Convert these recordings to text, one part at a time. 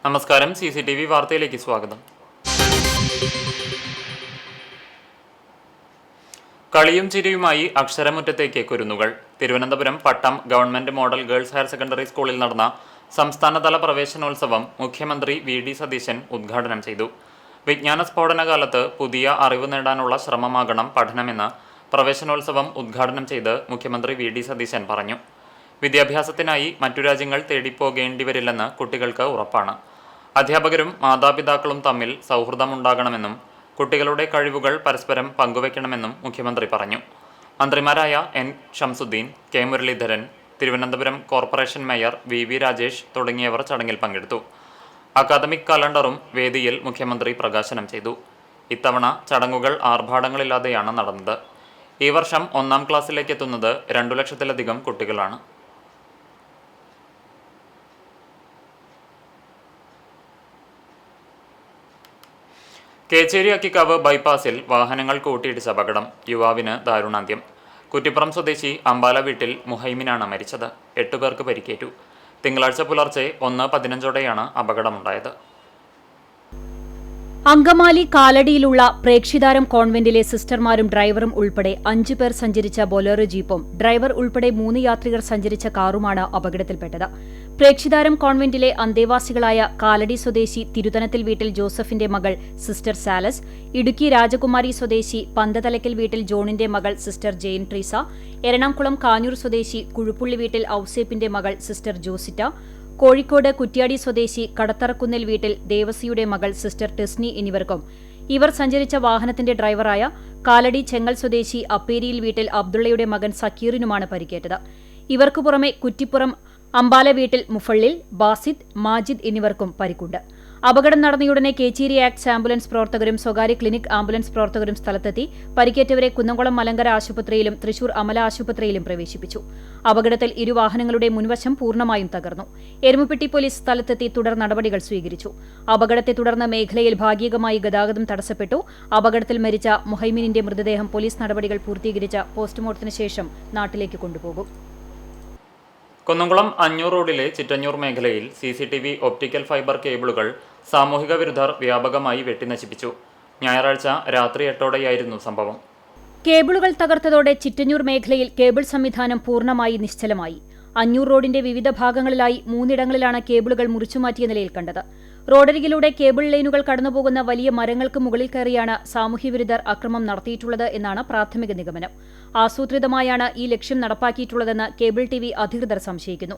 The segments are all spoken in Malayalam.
നമസ്കാരം. CCTV വാർത്തയിലേക്ക് സ്വാഗതം. കളിയും ചിരിയുമായി അക്ഷരമുറ്റത്തേക്ക് കുരുന്നുകൾ. Thiruvananthapuram Pattom government model girls higher secondary സ്കൂളിൽ നടന്ന സംസ്ഥാനതല പ്രവേശനോത്സവം മുഖ്യമന്ത്രി VD സതീശൻ ഉദ്ഘാടനം ചെയ്തു. വിജ്ഞാന സ്ഫോടന കാലത്ത് പുതിയ അറിവ് നേടാനുള്ള ശ്രമമാകണം പഠനമെന്ന് പ്രവേശനോത്സവം ഉദ്ഘാടനം ചെയ്ത് മുഖ്യമന്ത്രി VD സതീശൻ പറഞ്ഞു. വിദ്യാഭ്യാസത്തിനായി മറ്റു രാജ്യങ്ങൾ തേടിപ്പോകേണ്ടി വരില്ലെന്ന് കുട്ടികൾക്ക് ഉറപ്പാണ്. അധ്യാപകരും മാതാപിതാക്കളും തമ്മിൽ സൗഹൃദമുണ്ടാകണമെന്നും കുട്ടികളുടെ കഴിവുകൾ പരസ്പരം പങ്കുവയ്ക്കണമെന്നും മുഖ്യമന്ത്രി പറഞ്ഞു. മന്ത്രിമാരായ N. Shamsudheen, K. Muraleedharan, Thiruvananthapuram corporation mayor VV Rajesh തുടങ്ങിയവർ ചടങ്ങിൽ പങ്കെടുത്തു. അക്കാദമിക് കലണ്ടറും വേദിയിൽ മുഖ്യമന്ത്രി പ്രകാശനം ചെയ്തു. ഇത്തവണ ചടങ്ങുകൾ ആർഭാടങ്ങളില്ലാതെയാണ് നടന്നത്. ഈ വർഷം 1-ാം ക്ലാസ്സിലേക്ക് എത്തുന്നത് 2 ലക്ഷത്തിലധികം കുട്ടികളാണ്. കേച്ചേരി അക്കിക്കാവ് ബൈപ്പാസിൽ വാഹനങ്ങൾ കൂട്ടിയിടിച്ച അപകടം. യുവാവിന് ദാരുണാന്ത്യം. കുറ്റിപ്പുറം സ്വദേശി അമ്പാല വീട്ടിൽ മുഹൈമിനാണ് മരിച്ചത്. 8 പേർക്ക് പരിക്കേറ്റു. തിങ്കളാഴ്ച പുലർച്ചെ 1:15 അപകടമുണ്ടായത്. അങ്കമാലി കാലടിയിലുള്ള പ്രേക്ഷിതാരം കോൺവെന്റിലെ സിസ്റ്റർമാരും ഡ്രൈവറും ഉൾപ്പെടെ 5 പേർ സഞ്ചരിച്ച ബൊലേറോ ജീപ്പും ഡ്രൈവർ ഉൾപ്പെടെ 3 യാത്രികർ സഞ്ചരിച്ച കാറുമാണ് അപകടത്തിൽപ്പെട്ടത്. പ്രേക്ഷിതാരം കോൺവെന്റിലെ അന്തേവാസികളായ കാലടി സ്വദേശി തിരുത്തനത്തിൽ വീട്ടിൽ ജോസഫിന്റെ മകൾ സിസ്റ്റർ സാലസ്, ഇടുക്കി രാജകുമാരി സ്വദേശി പന്തതലയ്ക്കൽ വീട്ടിൽ ജോണിന്റെ മകൾ സിസ്റ്റർ ജെയിൻ ട്രീസ, എറണാകുളം കാഞ്ഞൂർ സ്വദേശി കുഴുപ്പുള്ളി വീട്ടിൽ ഔസേപ്പിന്റെ മകൾ സിസ്റ്റർ ജോസിറ്റ, കോഴിക്കോട് കുറ്റ്യാടി സ്വദേശി കടത്തറക്കുന്നിൽ വീട്ടിൽ ദേവസിയുടെ മകൾ സിസ്റ്റർ ടെസ്നി എന്നിവർക്കും ഇവർ സഞ്ചരിച്ച വാഹനത്തിന്റെ ഡ്രൈവറായ കാലടി ചെങ്ങൽ സ്വദേശി അപ്പേരിയിൽ വീട്ടിൽ അബ്ദുള്ളയുടെ മകൻ സക്കീറിനുമാണ് പരിക്കേറ്റത്. ഇവർക്കു പുറമെ കുറ്റിപ്പുറം അമ്പാല വീട്ടിൽ മുഫള്ളിൽ, ബാസിദ്, മാജിദ് എന്നിവർക്കും പരിക്കുണ്ട്. അപകടം നടന്നയുടനെ കേച്ചേരി ആക്ട്സ് ആംബുലൻസ് പ്രവർത്തകരും സ്വകാര്യ ക്ലിനിക് ആംബുലൻസ് പ്രവർത്തകരും സ്ഥലത്തെത്തി പരിക്കേറ്റവരെ കുന്നംകുളം മലങ്കര ആശുപത്രിയിലും തൃശൂർ അമല ആശുപത്രിയിലും പ്രവേശിപ്പിച്ചു. അപകടത്തിൽ ഇരുവാഹനങ്ങളുടെ മുൻവശം പൂർണ്ണമായും തകർന്നു. എരുമപ്പെട്ടി പോലീസ് സ്ഥലത്തെത്തി തുടർ നടപടികൾ സ്വീകരിച്ചു. അപകടത്തെ തുടർന്ന് മേഖലയിൽ ഭാഗികമായി ഗതാഗതം തടസ്സപ്പെട്ടു. അപകടത്തിൽ മരിച്ച മുഹൈമിനിന്റെ മൃതദേഹം പോലീസ് നടപടികൾ പൂർത്തീകരിച്ച പോസ്റ്റ്മോർട്ടത്തിന് ശേഷം നാട്ടിലേക്ക് കൊണ്ടുപോകും. കുന്നംകുളം അഞ്ഞൂർ റോഡിലെ ചിറ്റഞ്ഞൂർ മേഖലയിൽ CCTV ഒപ്റ്റിക്കൽ ഫൈബർ കേബിളുകൾ സാമൂഹിക വിരുദ്ധർ വ്യാപകമായി വെട്ടിനശിപ്പിച്ചു. ഞായറാഴ്ച രാത്രി 8:00 സംഭവം. കേബിളുകൾ തകർത്തതോടെ ചിറ്റഞ്ഞൂർ മേഖലയിൽ കേബിൾ സംവിധാനം പൂർണ്ണമായി നിശ്ചലമായി. അഞ്ഞൂർ റോഡിന്റെ വിവിധ ഭാഗങ്ങളിലായി 3 കേബിളുകൾ മുറിച്ചുമാറ്റിയ നിലയിൽ കണ്ടത്. റോഡരികിലൂടെ കേബിൾ ലൈനുകൾ കടന്നുപോകുന്ന വലിയ മരങ്ങൾക്ക് മുകളിൽ കയറിയാണ് സാമൂഹ്യവിരുദ്ധർ അക്രമം നടത്തിയിട്ടുള്ളത് എന്നാണ് പ്രാഥമിക നിഗമനം. ആസൂത്രിതമായാണ് ഈ ലക്ഷ്യം നടപ്പാക്കിയിട്ടുള്ളതെന്ന് കേബിൾ TV അധികൃതർ സംശയിക്കുന്നു.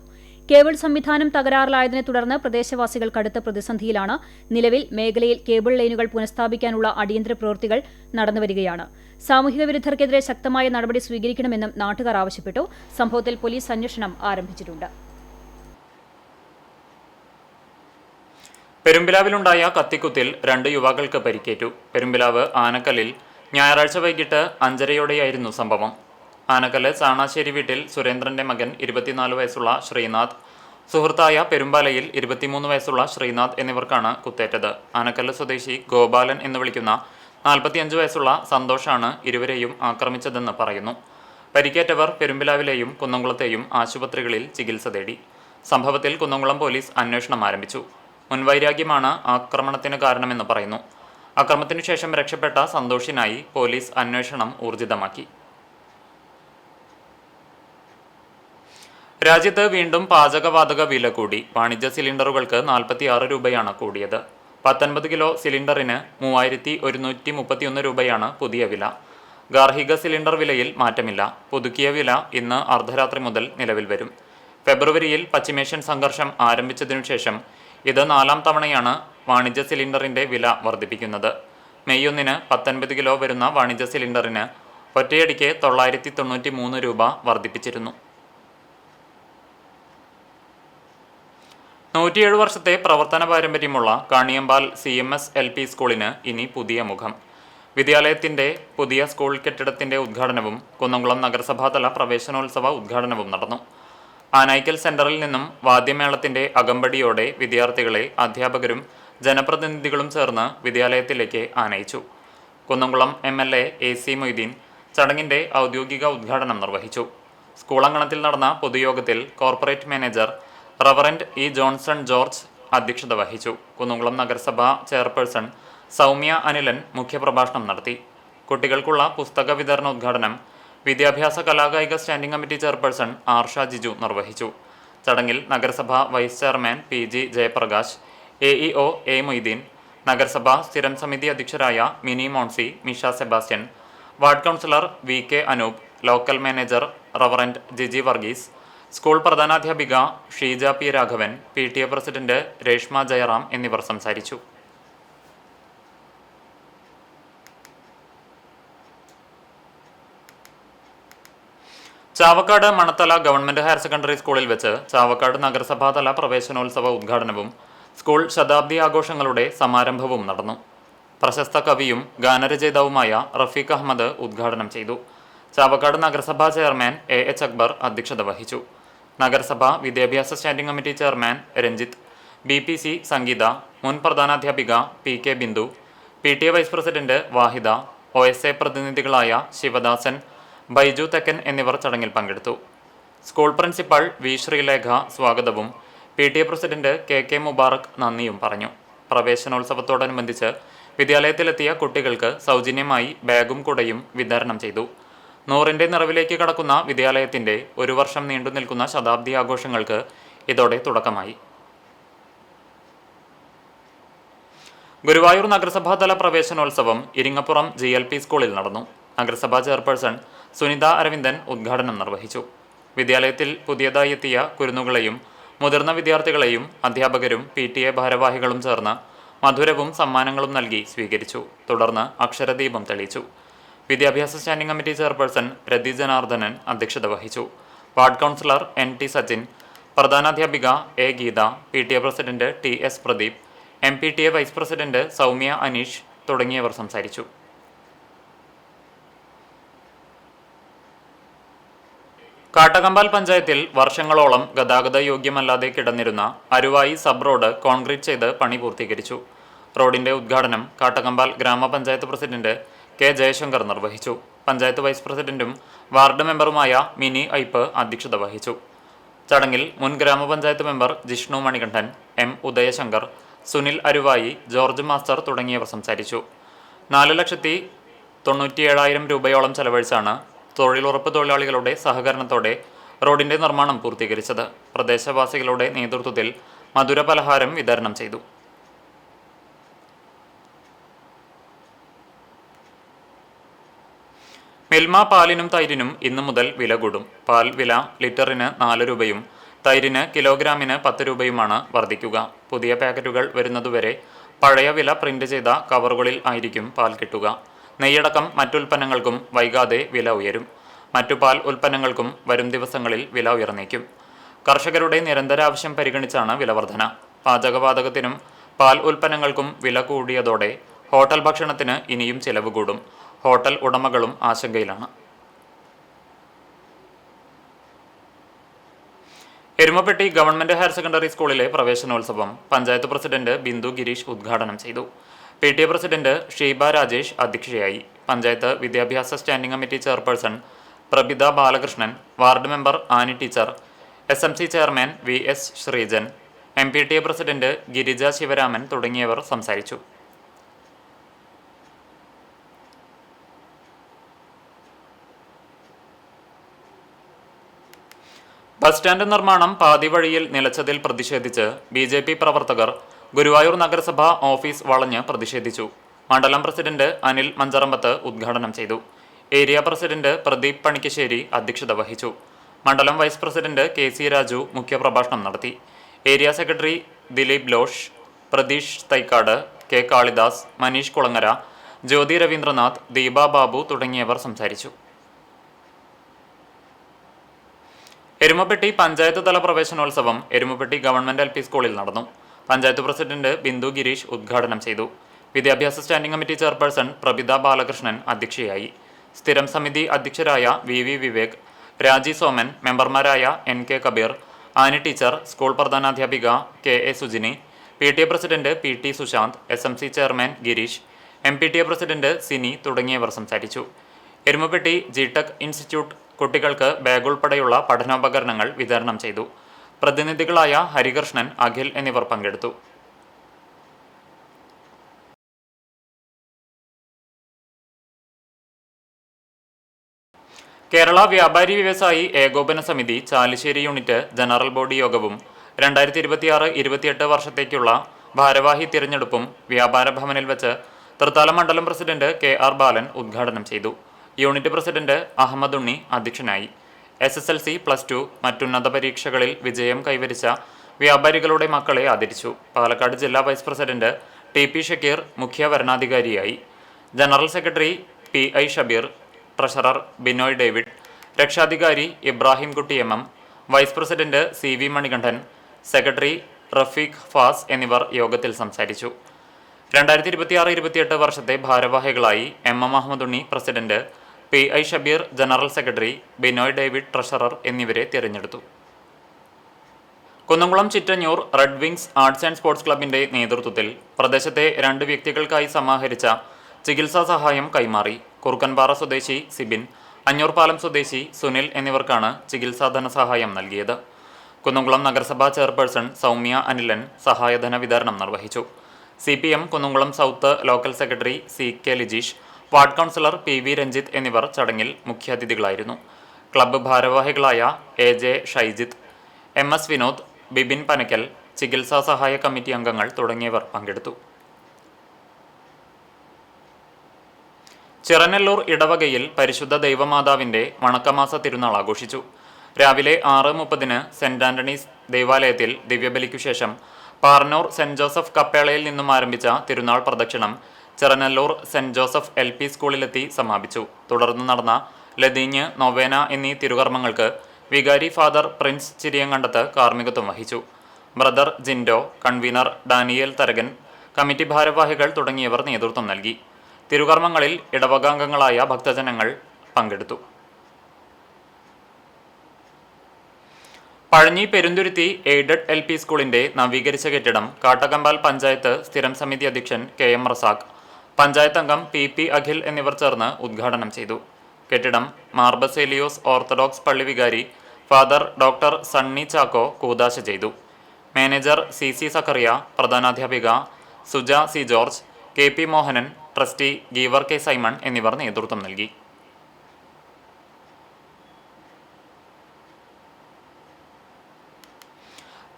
കേബിൾ സംവിധാനം തകരാറിലായതിനെ തുടർന്ന് പ്രദേശവാസികൾ കടുത്ത പ്രതിസന്ധിയിലാണ്. നിലവിൽ മേഖലയിൽ കേബിൾ ലൈനുകൾ പുനഃസ്ഥാപിക്കാനുള്ള അടിയന്തര പ്രവൃത്തികൾ നടന്നുവരികയാണ്. സാമൂഹിക വിരുദ്ധർക്കെതിരെ ശക്തമായ നടപടി സ്വീകരിക്കണമെന്നും നാട്ടുകാർ ആവശ്യപ്പെട്ടു. സംഭവത്തിൽ പോലീസ് അന്വേഷണം ആരംഭിച്ചിട്ടുണ്ട്. പെരുമ്പിലാവിലുണ്ടായ കത്തിക്കുത്തിൽ 2 യുവാക്കൾക്ക് പരിക്കേറ്റു. പെരുമ്പിലാവ് ആനക്കല്ലിൽ ഞായറാഴ്ച വൈകിട്ട് 5:30 സംഭവം. ആനക്കല്ല് ചാണാശ്ശേരി വീട്ടിൽ സുരേന്ദ്രന്റെ മകൻ 24 വയസ്സുള്ള ശ്രീനാഥ്, സുഹൃത്തായ പെരുമ്പാലയിൽ 23 വയസ്സുള്ള ശ്രീനാഥ് എന്നിവർക്കാണ് കുത്തേറ്റത്. ആനക്കല്ല് സ്വദേശി ഗോപാലൻ എന്ന് വിളിക്കുന്ന 45 വയസ്സുള്ള സന്തോഷാണ് ഇരുവരെയും ആക്രമിച്ചതെന്ന് പറയുന്നു. പരിക്കേറ്റവർ പെരുമ്പിലാവിലെയും കുന്നംകുളത്തെയും ആശുപത്രികളിൽ ചികിത്സ തേടി. സംഭവത്തിൽ കുന്നംകുളം പോലീസ് അന്വേഷണം ആരംഭിച്ചു. മുൻവൈരാഗ്യമാണ് ആക്രമണത്തിന് കാരണമെന്ന് പറയുന്നു. അക്രമത്തിനു ശേഷം രക്ഷപ്പെട്ട സന്തോഷിനായി പോലീസ് അന്വേഷണം ഊർജിതമാക്കി. രാജ്യത്ത് വീണ്ടും പാചകവാതക വില കൂടി. വാണിജ്യ സിലിണ്ടറുകൾക്ക് 46 രൂപയാണ് കൂടിയത്. 19 കിലോ സിലിണ്ടറിന് 3131 രൂപയാണ് പുതിയ വില. ഗാർഹിക സിലിണ്ടർ വിലയിൽ മാറ്റമില്ല. പുതുക്കിയ വില ഇന്ന് അർദ്ധരാത്രി മുതൽ നിലവിൽ വരും. ഫെബ്രുവരിയിൽ പശ്ചിമേഷ്യൻ സംഘർഷം ആരംഭിച്ചതിനു ശേഷം ഇത് 4-ാം തവണയാണ് വാണിജ്യ സിലിണ്ടറിന്റെ വില വർദ്ധിപ്പിക്കുന്നത്. മെയ് 1-ന് 19 കിലോ വരുന്ന വാണിജ്യ സിലിണ്ടറിന് ഒറ്റയടിക്ക് 993 രൂപ വർദ്ധിപ്പിച്ചിരുന്നു. 107 വർഷത്തെ പ്രവർത്തന പാരമ്പര്യമുള്ള കാണിയമ്പാൽ CMS LP സ്കൂളിന് ഇനി പുതിയ മുഖം. വിദ്യാലയത്തിന്റെ പുതിയ സ്കൂൾ കെട്ടിടത്തിന്റെ ഉദ്ഘാടനവും കുന്നംകുളം നഗരസഭാതല പ്രവേശനോത്സവ ഉദ്ഘാടനവും നടന്നു. ആനായിക്കൽ സെന്ററിൽ നിന്നും വാദ്യമേളത്തിന്റെ അകമ്പടിയോടെ വിദ്യാർത്ഥികളെ അധ്യാപകരും ജനപ്രതിനിധികളും ചേർന്ന് വിദ്യാലയത്തിലേക്ക് ആനയിച്ചു. കുന്നംകുളം MLA AC മൊയ്തീൻ ചടങ്ങിന്റെ ഔദ്യോഗിക ഉദ്ഘാടനം നിർവഹിച്ചു. സ്കൂൾ അങ്കണത്തിൽ നടന്ന പൊതുയോഗത്തിൽ corporate manager reverend E. Johnson George, അധ്യക്ഷത വഹിച്ചു. കുന്നംകുളം നഗരസഭ ചെയർപേഴ്സൺ സൗമ്യ അനിലൻ മുഖ്യപ്രഭാഷണം നടത്തി. കുട്ടികൾക്കുള്ള പുസ്തക വിതരണോദ്ഘാടനം വിദ്യാഭ്യാസ കലാകായിക standing committee chairperson Arsha Jiju നിർവഹിച്ചു. ചടങ്ങിൽ നഗരസഭ vice chairman PG Jayaprakash, AEO A Moideen, നഗരസഭ സ്ഥിരം സമിതി അധ്യക്ഷരായ Mini Monsy, Misha Sebastian, ward councillor VK Anoop, local manager reverend Jiji Varghese, school പ്രധാനാധ്യാപിക Sheeja P Raghavan, PTA president Reshma Jayaram എന്നിവർ സംസാരിച്ചു. Chavakkad Manathala government higher secondary സ്കൂളിൽ വെച്ച് ചാവക്കാട് നഗരസഭാതല പ്രവേശനോത്സവ ഉദ്ഘാടനവും സ്കൂൾ ശതാബ്ദി ആഘോഷങ്ങളുടെ സമാരംഭവും നടന്നു. പ്രശസ്ത കവിയും ഗാനരചയിതാവുമായ റഫീഖ് അഹമ്മദ് ഉദ്ഘാടനം ചെയ്തു. ചാവക്കാട് നഗരസഭാ ചെയർമാൻ AH അക്ബർ അധ്യക്ഷത വഹിച്ചു. നഗരസഭ വിദ്യാഭ്യാസ standing committee chairman Ranjith, BPC Sangeetha, മുൻ പ്രധാനാധ്യാപിക PK Bindu, PTA vice president Vahida, OSA പ്രതിനിധികളായ ശിവദാസൻ, ബൈജു തെക്കൻ എന്നിവർ ചടങ്ങിൽ പങ്കെടുത്തു. സ്കൂൾ പ്രിൻസിപ്പൽ V ശ്രീലേഖ സ്വാഗതവും PTA പ്രസിഡന്റ് KK മുബാറക് നന്ദിയും പറഞ്ഞു. പ്രവേശനോത്സവത്തോടനുബന്ധിച്ച് വിദ്യാലയത്തിലെത്തിയ കുട്ടികൾക്ക് സൗജന്യമായി ബാഗും കുടയും വിതരണം ചെയ്തു. 100ന്റെ നിറവിലേക്ക് കടക്കുന്ന വിദ്യാലയത്തിന്റെ 1 വർഷം നീണ്ടു നിൽക്കുന്ന ശതാബ്ദി ആഘോഷങ്ങൾക്ക് ഇതോടെ തുടക്കമായി. ഗുരുവായൂർ നഗരസഭാതല പ്രവേശനോത്സവം ഇരിങ്ങപ്പുറം GLP സ്കൂളിൽ നടന്നു. നഗരസഭാ ചെയർപേഴ്സൺ സുനിത അരവിന്ദൻ ഉദ്ഘാടനം നിർവഹിച്ചു. വിദ്യാലയത്തിൽ പുതിയതായി എത്തിയ കുരുന്നുകളെയും മുതിർന്ന വിദ്യാർത്ഥികളെയും അധ്യാപകരും PTA ഭാരവാഹികളും ചേർന്ന് മധുരവും സമ്മാനങ്ങളും നൽകി സ്വീകരിച്ചു. തുടർന്ന് അക്ഷരദീപം തെളിയിച്ചു. വിദ്യാഭ്യാസ standing committee chairperson Rathi Janardhanan അധ്യക്ഷത വഹിച്ചു. വാർഡ് കൗൺസിലർ NT സച്ചിൻ, പ്രധാനാധ്യാപിക A Geetha, PTA president TS Pradeep, MPTA vice president Soumya Aneesh തുടങ്ങിയവർ സംസാരിച്ചു. കാട്ടകമ്പാൽ പഞ്ചായത്തിൽ വർഷങ്ങളോളം ഗതാഗത യോഗ്യമല്ലാതെ കിടന്നിരുന്ന അരുവായി സബ് റോഡ് കോൺക്രീറ്റ് ചെയ്ത് പണി പൂർത്തീകരിച്ചു. റോഡിന്റെ ഉദ്ഘാടനം കാട്ടകമ്പാൽ ഗ്രാമപഞ്ചായത്ത് പ്രസിഡന്റ് K ജയശങ്കർ നിർവഹിച്ചു. പഞ്ചായത്ത് വൈസ് പ്രസിഡന്റും വാർഡ് മെമ്പറുമായ മിനി ഐപ്പ് അധ്യക്ഷത വഹിച്ചു. ചടങ്ങിൽ മുൻ ഗ്രാമപഞ്ചായത്ത് member Jishnu Manikandan, M Udayashankar, Sunil അരുവായി, George master തുടങ്ങിയവർ സംസാരിച്ചു. 4,97,000 രൂപയോളം ചെലവഴിച്ചാണ് തൊഴിലുറപ്പ് തൊഴിലാളികളുടെ സഹകരണത്തോടെ റോഡിന്റെ നിർമ്മാണം പൂർത്തീകരിച്ചത്. പ്രദേശവാസികളുടെ നേതൃത്വത്തിൽ മധുര പലഹാരം വിതരണം ചെയ്തു. മിൽമ പാലിനും തൈരിനും ഇന്നു മുതൽ വില കൂടും. പാൽ വില ലിറ്ററിന് 4 രൂപയും തൈരിന് കിലോഗ്രാമിന് 10 രൂപയുമാണ് വർദ്ധിക്കുക. പുതിയ പാക്കറ്റുകൾ വരുന്നതുവരെ പഴയ വില പ്രിന്റ് ചെയ്ത കവറുകളിൽ ആയിരിക്കും പാൽ കിട്ടുക. നെയ്യടക്കം മറ്റുൽപ്പന്നങ്ങൾക്കും വൈകാതെ വില ഉയരും. മറ്റു പാൽ ഉൽപ്പന്നങ്ങൾക്കും വരും ദിവസങ്ങളിൽ വില ഉയർന്നേക്കും. കർഷകരുടെ നിരന്തരാവശ്യം പരിഗണിച്ചാണ് വില വർധന. പാചകവാതകത്തിനും പാൽ ഉൽപ്പന്നങ്ങൾക്കും വില കൂടിയതോടെ ഹോട്ടൽ ഭക്ഷണത്തിന് ഇനിയും ചിലവ് കൂടും. ഹോട്ടൽ ഉടമകളും ആശങ്കയിലാണ്. എരുമപ്പെട്ടി ഗവൺമെന്റ് ഹയർ സെക്കൻഡറി സ്കൂളിലെ പ്രവേശനോത്സവം പഞ്ചായത്ത് പ്രസിഡന്റ് ബിന്ദു ഗിരീഷ് ഉദ്ഘാടനം ചെയ്തു. PTA പ്രസിഡന്റ് ഷീബ രാജേഷ് അധ്യക്ഷയായി. പഞ്ചായത്ത് വിദ്യാഭ്യാസ standing committee chairperson Prabhitha Balakrishnan, ward member Annie teacher, SMC chairman VS Sreejan, MPTA president Girija Sivaraman തുടങ്ങിയവർ സംസാരിച്ചു. ബസ് സ്റ്റാൻഡ് നിർമ്മാണം പാതി വഴിയിൽ നിലച്ചതിൽ പ്രതിഷേധിച്ച് BJP പ്രവർത്തകർ ഗുരുവായൂർ നഗരസഭ ഓഫീസ് വളഞ്ഞ് പ്രതിഷേധിച്ചു. മണ്ഡലം പ്രസിഡന്റ് അനിൽ മഞ്ചറമ്പത്ത് ഉദ്ഘാടനം ചെയ്തു. ഏരിയ പ്രസിഡന്റ് പ്രദീപ് പണിക്കശ്ശേരി അധ്യക്ഷത വഹിച്ചു. മണ്ഡലം വൈസ് പ്രസിഡന്റ് KC രാജു മുഖ്യപ്രഭാഷണം നടത്തി. Area secretary Dileep Losh, Pratheesh Thaikkad, K Kalidas, Maneesh Kulangara, Jyothi Raveendranath, Deepa Babu തുടങ്ങിയവർ സംസാരിച്ചു. എരുമപ്പെട്ടി പഞ്ചായത്ത് തല പ്രവേശനോത്സവം എരുമപ്പെട്ടി ഗവൺമെന്റ് LP സ്കൂളിൽ നടന്നു. പഞ്ചായത്ത് പ്രസിഡന്റ് ബിന്ദു ഗിരീഷ് ഉദ്ഘാടനം ചെയ്തു. വിദ്യാഭ്യാസ standing committee chairperson Prabhitha Balakrishnan അധ്യക്ഷയായി. സ്ഥിരം സമിതി അധ്യക്ഷരായ VV വിവേക്, രാജി സോമൻ, മെമ്പർമാരായ NK Kabeer, Annie teacher, school പ്രധാനാധ്യാപിക KA Sujini, PTA president PT Sushanth, SMC chairman Gireesh, MPTA president Sini തുടങ്ങിയവർ സംസാരിച്ചു. എരുമപ്പെട്ടി GTech ഇൻസ്റ്റിറ്റ്യൂട്ട് കുട്ടികൾക്ക് ബാഗ് ഉൾപ്പെടെയുള്ള പഠനോപകരണങ്ങൾ വിതരണം ചെയ്തു. പ്രതിനിധികളായ ഹരികൃഷ്ണൻ, അഖിൽ എന്നിവർ പങ്കെടുത്തു. കേരള വ്യാപാരി വ്യവസായി ഏകോപന സമിതി ചാലിശ്ശേരി യൂണിറ്റ് ജനറൽ ബോഡി യോഗവും 2026-28 വർഷത്തേക്കുള്ള ഭാരവാഹി തിരഞ്ഞെടുപ്പും വ്യാപാര ഭവനിൽ വെച്ച് തൃത്താല മണ്ഡലം പ്രസിഡന്റ് KR ബാലൻ ഉദ്ഘാടനം ചെയ്തു. യൂണിറ്റ് പ്രസിഡന്റ് അഹമ്മദ് ഉണ്ണി അധ്യക്ഷനായി. SSLC, +2 മറ്റുന്നത പരീക്ഷകളിൽ വിജയം കൈവരിച്ച വ്യാപാരികളുടെ മക്കളെ ആദരിച്ചു. പാലക്കാട് ജില്ലാ വൈസ് പ്രസിഡന്റ് TP ഷക്കീർ മുഖ്യ വരണാധികാരിയായി. General secretary PI Shabeer, treasurer Binoy David, രക്ഷാധികാരി Ibrahim Kutty MM, vice president CV Manikandan, secretary Rafeeq Faz എന്നിവർ യോഗത്തിൽ സംസാരിച്ചു. 2026-28 വർഷത്തെ ഭാരവാഹികളായി MM Ahmed Unni president, PI Shabeer general secretary, Binoy David treasurer എന്നിവരെ തിരഞ്ഞെടുത്തു. Kunnamkulam Chittanjoor red wings arts and sports ക്ലബിന്റെ നേതൃത്വത്തിൽ പ്രദേശത്തെ 2 വ്യക്തികൾക്കായി സമാഹരിച്ച ചികിത്സാ സഹായം കൈമാറി. കുറുക്കൻപാറ സ്വദേശി സിബിൻ, അഞ്ഞൂർപാലം സ്വദേശി സുനിൽ എന്നിവർക്കാണ് ചികിത്സാ ധനസഹായം നൽകിയത്. കുന്നംകുളം നഗരസഭാ ചെയർപേഴ്സൺ സൗമ്യ അനിലൻ സഹായധന വിതരണം നിർവഹിച്ചു. CPM Kunnamkulam south local secretary CK Lijeesh, ward councillor PV Ranjith എന്നിവർ ചടങ്ങിൽ മുഖ്യാതിഥികളായിരുന്നു. ക്ലബ്ബ് ഭാരവാഹികളായ AJ ഷൈജിത്ത്, MS വിനോദ്, ബിബിൻ പനക്കൽ, ചികിത്സാ സഹായ കമ്മിറ്റി അംഗങ്ങൾ തുടങ്ങിയവർ പങ്കെടുത്തു. ചിറനെല്ലൂർ ഇടവകയിൽ പരിശുദ്ധ ദൈവമാതാവിന്റെ വണക്കമാസ തിരുനാൾ ആഘോഷിച്ചു. രാവിലെ 6:30 സെന്റ് ആന്റണീസ് ദേവാലയത്തിൽ ദിവ്യബലിക്കു ശേഷം പാർനൂർ സെന്റ് ജോസഫ് കപ്പേളയിൽ നിന്നും ആരംഭിച്ച തിരുനാൾ പ്രദക്ഷിണം ചിറനെല്ലൂർ സെന്റ് ജോസഫ് LP സ്കൂളിലെത്തി സമാപിച്ചു. തുടർന്ന് നടന്ന ലതീഞ്ഞ്, നൊവേന എന്നീ തിരുകർമ്മങ്ങൾക്ക് വികാരി ഫാദർ പ്രിൻസ് ചിരിയങ്കണ്ടത്ത് കാർമ്മികത്വം വഹിച്ചു. Brother Jinto, convener Daniel Tharakan, committee ഭാരവാഹികൾ തുടങ്ങിയവർ നേതൃത്വം നൽകി. തിരുകർമ്മങ്ങളിൽ ഇടവകാംഗങ്ങളായ ഭക്തജനങ്ങൾ പങ്കെടുത്തു. പഴഞ്ഞി പെരുന്തുരുത്തി എയ്ഡഡ് LP സ്കൂളിന്റെ നവീകരിച്ച കെട്ടിടം കാട്ടകമ്പാൽ പഞ്ചായത്ത് സ്ഥിരം സമിതി അധ്യക്ഷൻ KM റസാഖ്, പഞ്ചായത്ത് അംഗം PP അഖിൽ എന്നിവർ ചേർന്ന് ഉദ്ഘാടനം ചെയ്തു. കെട്ടിടം മാർബസേലിയോസ് ഓർത്തഡോക്സ് പള്ളി വികാരി ഫാദർ ഡോക്ടർ സണ്ണി ചാക്കോ കൂദാശ ചെയ്തു. മാനേജർ CC സക്കറിയ, പ്രധാനാധ്യാപിക Suja C George, KP Mohanan, trustee Geevar K Simon എന്നിവർ നേതൃത്വം നൽകി.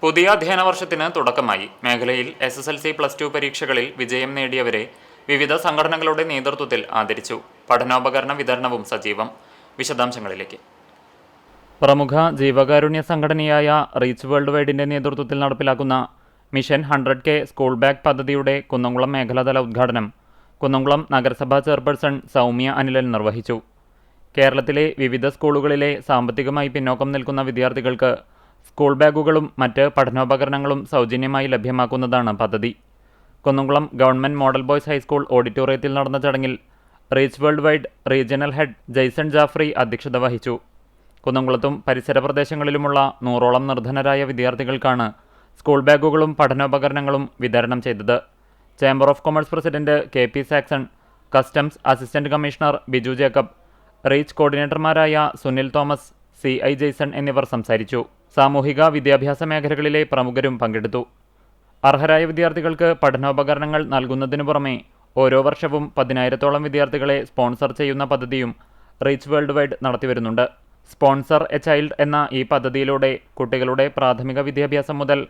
പുതിയ അധ്യയന വർഷത്തിന് തുടക്കമായി. മേഖലയിൽ SSLC, +2 പരീക്ഷകളിൽ വിജയം നേടിയവരെ വിവിധ സംഘടനകളുടെ നേതൃത്വത്തിൽ ആദരിച്ചു. പഠനോപകരണ വിതരണവും സജീവം. വിശദാംശങ്ങളിലേക്ക്. പ്രമുഖ ജീവകാരുണ്യ സംഘടനയായ റീച്ച് വേൾഡ് വൈഡിന്റെ നേതൃത്വത്തിൽ നടപ്പിലാക്കുന്ന മിഷൻ 100K സ്കൂൾ ബാഗ് പദ്ധതിയുടെ കുന്നംകുളം മേഖലാതല ഉദ്ഘാടനം കുന്നംകുളം നഗരസഭാ ചെയർപേഴ്സൺ സൗമ്യ അനിലൻ നിർവഹിച്ചു. കേരളത്തിലെ വിവിധ സ്കൂളുകളിലെ സാമ്പത്തികമായി പിന്നോക്കം നിൽക്കുന്ന വിദ്യാർത്ഥികൾക്ക് സ്കൂൾ ബാഗുകളും മറ്റ് പഠനോപകരണങ്ങളും സൗജന്യമായി ലഭ്യമാക്കുന്നതാണ് പദ്ധതി. Kunnamkulam government model boys high school ഓഡിറ്റോറിയത്തിൽ നടന്ന ചടങ്ങിൽ Reach World Wide regional head Jason Jafri അധ്യക്ഷത വഹിച്ചു. കുന്നംകുളത്തും പരിസര പ്രദേശങ്ങളിലുമുള്ള 100ഓളം നിർധനരായ വിദ്യാർത്ഥികൾക്കാണ് സ്കൂൾ ബാഗുകളും പഠനോപകരണങ്ങളും വിതരണം ചെയ്തത്. Chamber of commerce president KP Saxon, customs assistant commissioner Biju Jacob, Reach കോർഡിനേറ്റർമാരായ സുനിൽ തോമസ്, CI ജെയ്സൺ എന്നിവർ സംസാരിച്ചു. സാമൂഹിക വിദ്യാഭ്യാസ മേഖലകളിലെ പ്രമുഖരും പങ്കെടുത്തു. അർഹരായ വിദ്യാർത്ഥികൾക്ക് പഠനോപകരണങ്ങൾ നൽകുന്നതിനു പുറമെ ഓരോ വർഷവും 10,000ഓളം വിദ്യാർത്ഥികളെ സ്പോൺസർ ചെയ്യുന്ന പദ്ധതിയും റീച്ച് വേൾഡ് വൈഡ് നടത്തിവരുന്നുണ്ട്. സ്പോൺസർ എ ചൈൽഡ് എന്ന ഈ പദ്ധതിയിലൂടെ കുട്ടികളുടെ പ്രാഥമിക വിദ്യാഭ്യാസം മുതൽ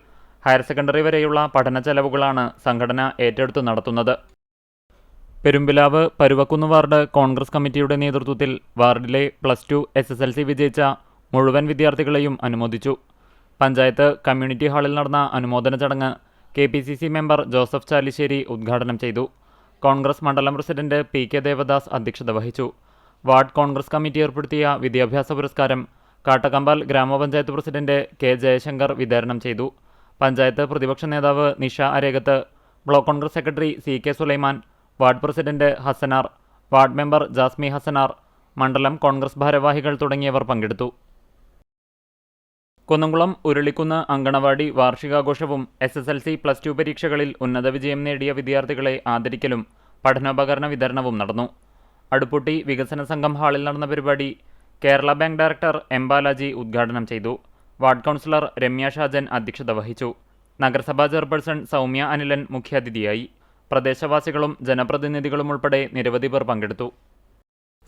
ഹയർ സെക്കൻഡറി വരെയുള്ള പഠന ചെലവുകളാണ് സംഘടന ഏറ്റെടുത്ത് നടത്തുന്നത്. പെരുമ്പിലാവ് പരുവക്കുന്ന് വാർഡ് കോൺഗ്രസ് കമ്മിറ്റിയുടെ നേതൃത്വത്തിൽ വാർഡിലെ +2 SSLC വിജയിച്ച മുഴുവൻ വിദ്യാർത്ഥികളെയും അനുമോദിച്ചു. പഞ്ചായത്ത് കമ്മ്യൂണിറ്റി ഹാളിൽ നടന്ന അനുമോദന ചടങ്ങ് KPCC മെമ്പർ ജോസഫ് ചാലിശ്ശേരി ഉദ്ഘാടനം ചെയ്തു. കോൺഗ്രസ് മണ്ഡലം പ്രസിഡന്റ് PK ദേവദാസ് അധ്യക്ഷത വഹിച്ചു. വാർഡ് കോൺഗ്രസ് കമ്മിറ്റി ഏർപ്പെടുത്തിയ വിദ്യാഭ്യാസ പുരസ്കാരം കാട്ടകമ്പാൽ ഗ്രാമപഞ്ചായത്ത് പ്രസിഡന്റ് K ജയശങ്കർ വിതരണം ചെയ്തു. പഞ്ചായത്ത് പ്രതിപക്ഷ നേതാവ് Nisha Arekath, block Congress secretary CK Sulaiman, ward president Hassanar, ward member Jasmi Hassanar, മണ്ഡലം കോൺഗ്രസ് ഭാരവാഹികൾ തുടങ്ങിയവർ പങ്കെടുത്തു. കുന്നംകുളം ഉരുളിക്കുന്ന് അങ്കണവാടി വാർഷികാഘോഷവും SSLC, +2 പരീക്ഷകളിൽ ഉന്നത വിജയം നേടിയ വിദ്യാർത്ഥികളെ ആദരിക്കലും പഠനോപകരണ വിതരണവും നടന്നു. അടുപ്പുട്ടി വികസന സംഘം ഹാളിൽ നടന്ന പരിപാടി Kerala bank director M Balaji ഉദ്ഘാടനം ചെയ്തു. വാർഡ് കൗൺസിലർ രമ്യ ഷാജൻ അധ്യക്ഷത വഹിച്ചു. നഗരസഭാ ചെയർപേഴ്സൺ സൗമ്യ അനിലൻ മുഖ്യാതിഥിയായി. പ്രദേശവാസികളും ജനപ്രതിനിധികളും ഉൾപ്പെടെ നിരവധി പേർ പങ്കെടുത്തു.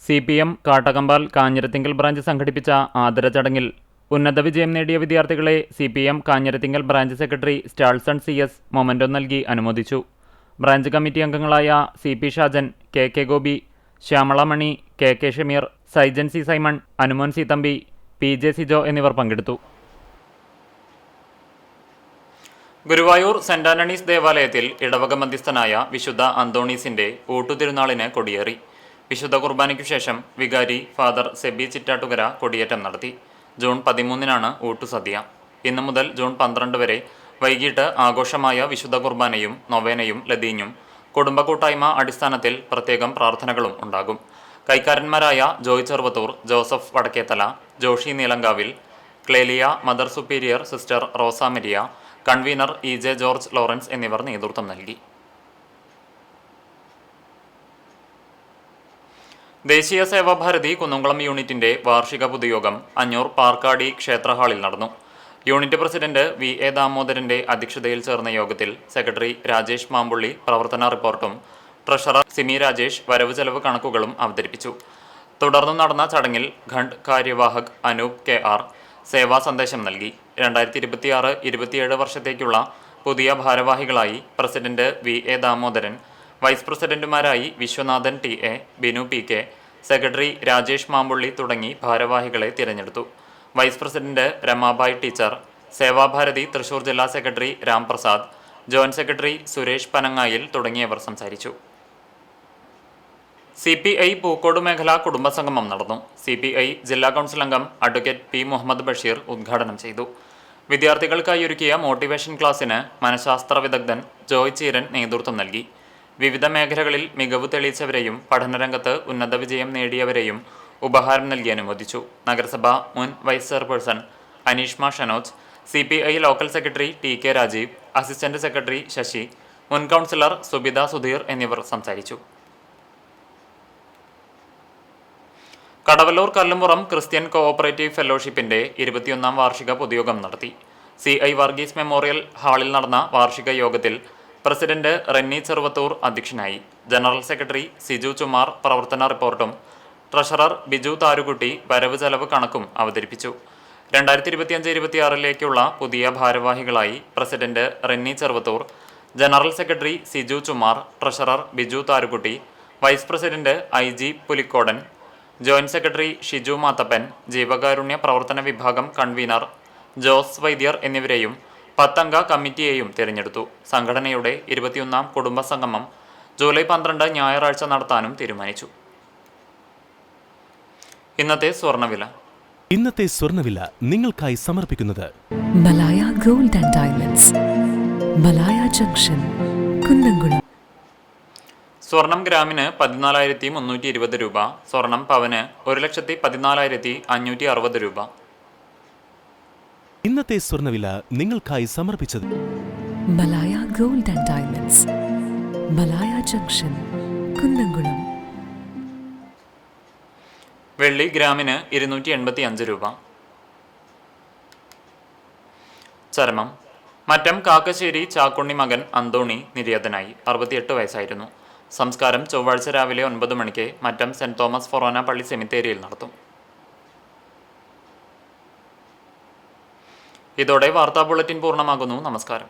CPM കാട്ടകമ്പാൽ കാഞ്ഞിരത്തിങ്കൽ ബ്രാഞ്ച് സംഘടിപ്പിച്ച ആദര ചടങ്ങിൽ ഉന്നത വിജയം നേടിയ വിദ്യാർത്ഥികളെ CPM Kanjirathingal branch secretary Stalson CS memento നൽകി അനുമോദിച്ചു. ബ്രാഞ്ച് കമ്മിറ്റി അംഗങ്ങളായ CP Shajan, KK Gopi, Shyamalamani, KK Shameer, Saijan C Simon, Anumon C Thampi, PJ Sijo എന്നിവർ പങ്കെടുത്തു. ഗുരുവായൂർ സെന്റ് ആന്റണീസ് ദേവാലയത്തിൽ ഇടവക മധ്യസ്ഥനായ വിശുദ്ധ അന്തോണീസിന്റെ ഊട്ടുതിരുനാളിന് കൊടിയേറി. വിശുദ്ധ കുർബാനയ്ക്കു ശേഷം വികാരി ഫാദർ സെബി ചിറ്റാട്ടുകര കൊടിയേറ്റം നടത്തി. ജൂൺ 13-നാണ് ഊട്ടുസദ്യ. ഇന്നു മുതൽ ജൂൺ 12 വരെ വൈകിട്ട് ആഘോഷമായ വിശുദ്ധ കുർബാനയും നൊവേനയും ലതീഞ്ഞും കുടുംബ കൂട്ടായ്മ അടിസ്ഥാനത്തിൽ പ്രത്യേകം പ്രാർത്ഥനകളും ഉണ്ടാകും. കൈക്കാരന്മാരായ Joy Cheruvathur, Joseph Vadakkethala, Joshy Neelankavil, Clelia mother superior sister Rosa Maria, convener EJ George Lawrence എന്നിവർ നേതൃത്വം നൽകി. ദേശീയ സേവാഭാരതി കുന്നംകുളം യൂണിറ്റിന്റെ വാർഷിക പൊതുയോഗം അഞ്ഞൂർ പാർക്കാടി ക്ഷേത്ര ഹാളിൽ നടന്നു. യൂണിറ്റ് പ്രസിഡന്റ് VA ദാമോദരന്റെ അധ്യക്ഷതയിൽ ചേർന്ന യോഗത്തിൽ സെക്രട്ടറി രാജേഷ് മാമ്പുള്ളി പ്രവർത്തന റിപ്പോർട്ടും ട്രഷറർ സിമി രാജേഷ് വരവ് ചെലവ് കണക്കുകളും അവതരിപ്പിച്ചു. തുടർന്ന് നടന്ന ചടങ്ങിൽ ഖണ്ഡ് കാര്യവാഹക് അനൂപ് KR സേവാ സന്ദേശം നൽകി. 2026-27 വർഷത്തേക്കുള്ള പുതിയ ഭാരവാഹികളായി പ്രസിഡന്റ് VA ദാമോദരൻ, വൈസ് പ്രസിഡന്റുമാരായി Viswanathan TA, Binu PK, secretary Rajesh Mambully തുടങ്ങി ഭാരവാഹികളെ തിരഞ്ഞെടുത്തു. Vice president Ramabai teacher, Sevabharathi Thrissur ജില്ലാ secretary Ramprasad, joint secretary Suresh Panangayil തുടങ്ങിയവർ സംസാരിച്ചു. CPI പൂക്കോട് മേഖലാ കുടുംബസംഗമം നടന്നു. CPI ജില്ലാ കൗൺസിൽ അംഗം അഡ്വക്കേറ്റ് P മുഹമ്മദ് ബഷീർ ഉദ്ഘാടനം ചെയ്തു. വിദ്യാർത്ഥികൾക്കായി ഒരുക്കിയ മോട്ടിവേഷൻ ക്ലാസ്സിന് മനഃശാസ്ത്ര വിദഗ്ധൻ ജോയ് ചീരൻ നേതൃത്വം നൽകി. വിവിധ മേഖലകളിൽ മികവ് തെളിയിച്ചവരെയും പഠനരംഗത്ത് ഉന്നത വിജയം നേടിയവരെയും ഉപഹാരം നൽകി അനുമോദിച്ചു. നഗരസഭ മുൻ vice chairperson Aneeshma Shanoj, CPI local secretary TK Rajeev, assistant secretary Sasi, മുൻ കൗൺസിലർ സുബിത സുധീർ എന്നിവർ സംസാരിച്ചു. കടവല്ലൂർ കല്ലുമുറം ക്രിസ്ത്യൻ കോഓപ്പറേറ്റീവ് ഫെലോഷിപ്പിന്റെ 21ാം വാർഷിക പൊതുയോഗം നടത്തി. CI വർഗീസ് മെമ്മോറിയൽ ഹാളിൽ നടന്ന വാർഷിക യോഗത്തിൽ പ്രസിഡന്റ് റെന്നി ചെറുവത്തൂർ അധ്യക്ഷനായി. ജനറൽ സെക്രട്ടറി സിജു ചുമാർ പ്രവർത്തന റിപ്പോർട്ടും ട്രഷറർ ബിജു താരുകുട്ടി വരവ് ചെലവ് കണക്കും അവതരിപ്പിച്ചു. 2025-26ലേക്കുള്ള പുതിയ ഭാരവാഹികളായി president Renny Cheruvathur, general secretary Siju Chumar, treasurer Biju Tharukutty, vice president IG Pulikkodan, joint secretary Shiju Mathappan, ജീവകാരുണ്യ പ്രവർത്തന വിഭാഗം കൺവീനർ ജോസ് വൈദ്യർ എന്നിവരെയും 10 അംഗ കമ്മിറ്റിയെയും തിരഞ്ഞെടുത്തു. സംഘടനയുടെ 21ാം കുടുംബസംഗമം ജൂലൈ 12 ഞായറാഴ്ച നടത്താനും തീരുമാനിച്ചു. ഇന്നത്തെ സ്വർണ്ണവില നിങ്ങൾക്കായി സമർപ്പിക്കുന്നത് Malaya gold and diamonds, Malaya junction, Kunnamkulam. സ്വർണം ഗ്രാമിന് 14,320 രൂപ, സ്വർണം പവന് 1,14,560 രൂപ. ഇന്നത്തെ സ്വർണ്ണവില നിങ്ങൾക്കായി സമർപ്പിച്ചത് Malaya gold and diamonds, Malaya junction, Kunnamkulam. വെള്ളി ഗ്രാമിന് 285 രൂപ. ചരമം. മറ്റം കാക്കശ്ശേരി ചാക്കുണ്ണി മകൻ അന്തോണി നിര്യാതനായി. 68 വയസ്സായിരുന്നു. സംസ്കാരം ചൊവ്വാഴ്ച രാവിലെ 9 മണിക്ക് മറ്റം സെന്റ് തോമസ് ഫൊറോന പള്ളി സെമിത്തേരിയിൽ നടത്തും. ഇതോടെ വാർത്താ ബുള്ളറ്റിൻ പൂർണ്ണമാകുന്നു. നമസ്കാരം.